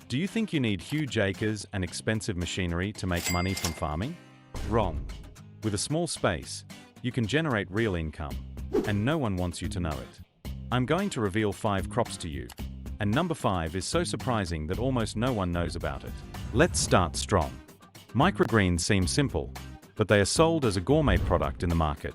Do you think you need huge acres and expensive machinery to make money from farming? Wrong. With a small space, you can generate real income, and no one wants you to know it. I'm going to reveal 5 crops to you, and number 5 is so surprising that almost no one knows about it. Let's start strong. Microgreens seem simple, but they are sold as a gourmet product in the market.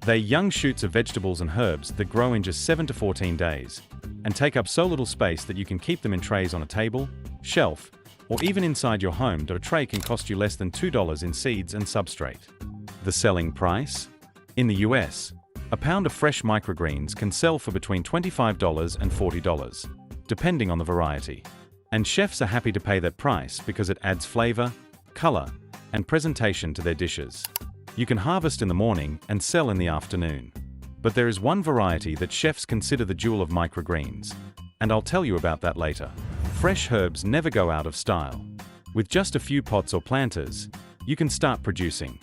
They're young shoots of vegetables and herbs that grow in just 7 to 14 days, and take up so little space that you can keep them in trays on a table, shelf, or even inside your home. A tray can cost you less than $2 in seeds and substrate. The selling price? In the US, a pound of fresh microgreens can sell for between $25 and $40, depending on the variety. And chefs are happy to pay that price because it adds flavor, color, and presentation to their dishes. You can harvest in the morning and sell in the afternoon. But there is one variety that chefs consider the jewel of microgreens, and I'll tell you about that later. Fresh herbs never go out of style. With just a few pots or planters, you can start producing.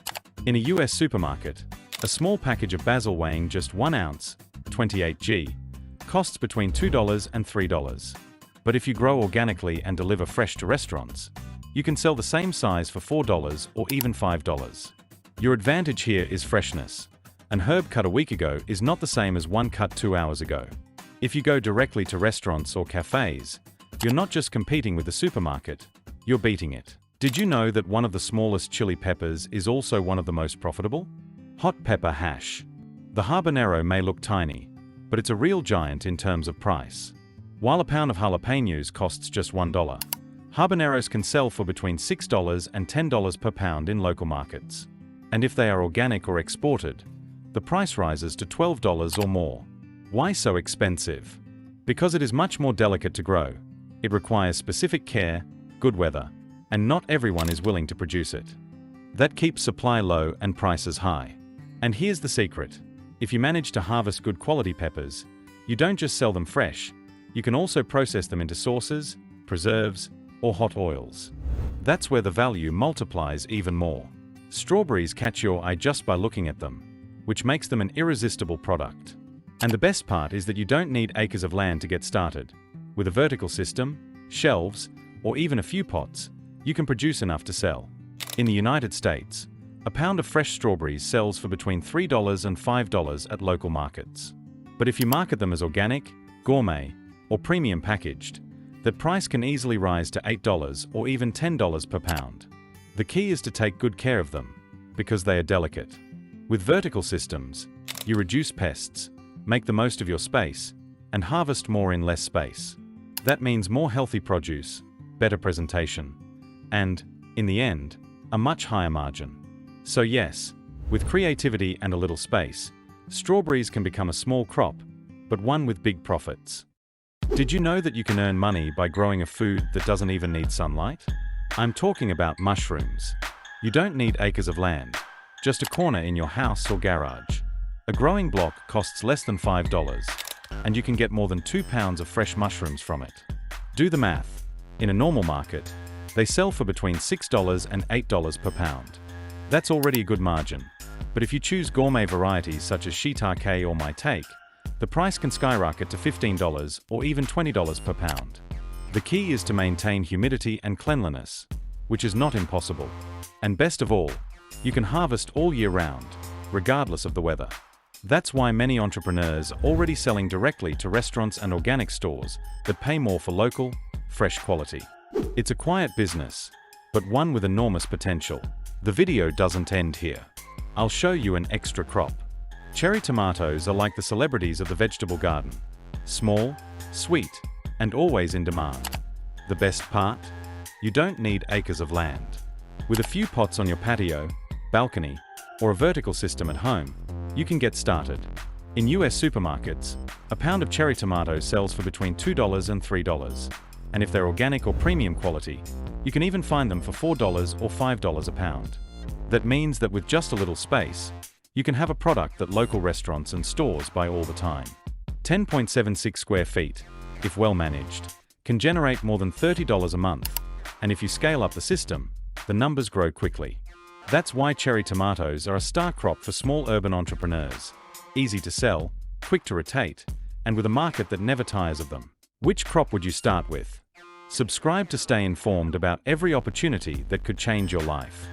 In a US supermarket, a small package of basil weighing just 1 ounce, 28 g, costs between $2 and $3. But if you grow organically and deliver fresh to restaurants, you can sell the same size for $4 or even $5. Your advantage here is freshness. An herb cut a week ago is not the same as one cut 2 hours ago. If you go directly to restaurants or cafes, you're not just competing with the supermarket, you're beating it. Did you know that one of the smallest chili peppers is also one of the most profitable? Hot pepper hash. The habanero may look tiny, but it's a real giant in terms of price. While a pound of jalapenos costs just $1, habaneros can sell for between $6 and $10 per pound in local markets. And if they are organic or exported, the price rises to $12 or more. Why so expensive? Because it is much more delicate to grow. It requires specific care, good weather, and not everyone is willing to produce it. That keeps supply low and prices high. And here's the secret. If you manage to harvest good quality peppers, you don't just sell them fresh, you can also process them into sauces, preserves, or hot oils. That's where the value multiplies even more. Strawberries catch your eye just by looking at them, which makes them an irresistible product. And the best part is that you don't need acres of land to get started. With a vertical system, shelves, or even a few pots, you can produce enough to sell. In the United States, a pound of fresh strawberries sells for between $3 and $5 at local markets. But if you market them as organic, gourmet, or premium packaged, that price can easily rise to $8 or even $10 per pound. The key is to take good care of them, because they are delicate. With vertical systems, you reduce pests, make the most of your space, and harvest more in less space. That means more healthy produce, better presentation, and, in the end, a much higher margin. So yes, with creativity and a little space, strawberries can become a small crop, but one with big profits. Did you know that you can earn money by growing a food that doesn't even need sunlight? I'm talking about mushrooms. You don't need acres of land, just a corner in your house or garage. A growing block costs less than $5, and you can get more than 2 pounds of fresh mushrooms from it. Do the math. In a normal market, they sell for between $6 and $8 per pound. That's already a good margin. But if you choose gourmet varieties such as shiitake or maitake, the price can skyrocket to $15 or even $20 per pound. The key is to maintain humidity and cleanliness, which is not impossible. And best of all, you can harvest all year round, regardless of the weather. That's why many entrepreneurs are already selling directly to restaurants and organic stores that pay more for local, fresh quality. It's a quiet business, but one with enormous potential. The video doesn't end here. I'll show you an extra crop. Cherry tomatoes are like the celebrities of the vegetable garden. Small, sweet, and always in demand. The best part? You don't need acres of land. With a few pots on your patio, balcony, or a vertical system at home, you can get started. In US supermarkets, a pound of cherry tomatoes sells for between $2 and $3. And if they're organic or premium quality, you can even find them for $4 or $5 a pound. That means that with just a little space, you can have a product that local restaurants and stores buy all the time. 10.76 square feet, if well managed, can generate more than $30 a month, and if you scale up the system, the numbers grow quickly. That's why cherry tomatoes are a star crop for small urban entrepreneurs. Easy to sell, quick to rotate, and with a market that never tires of them. Which crop would you start with? Subscribe to stay informed about every opportunity that could change your life.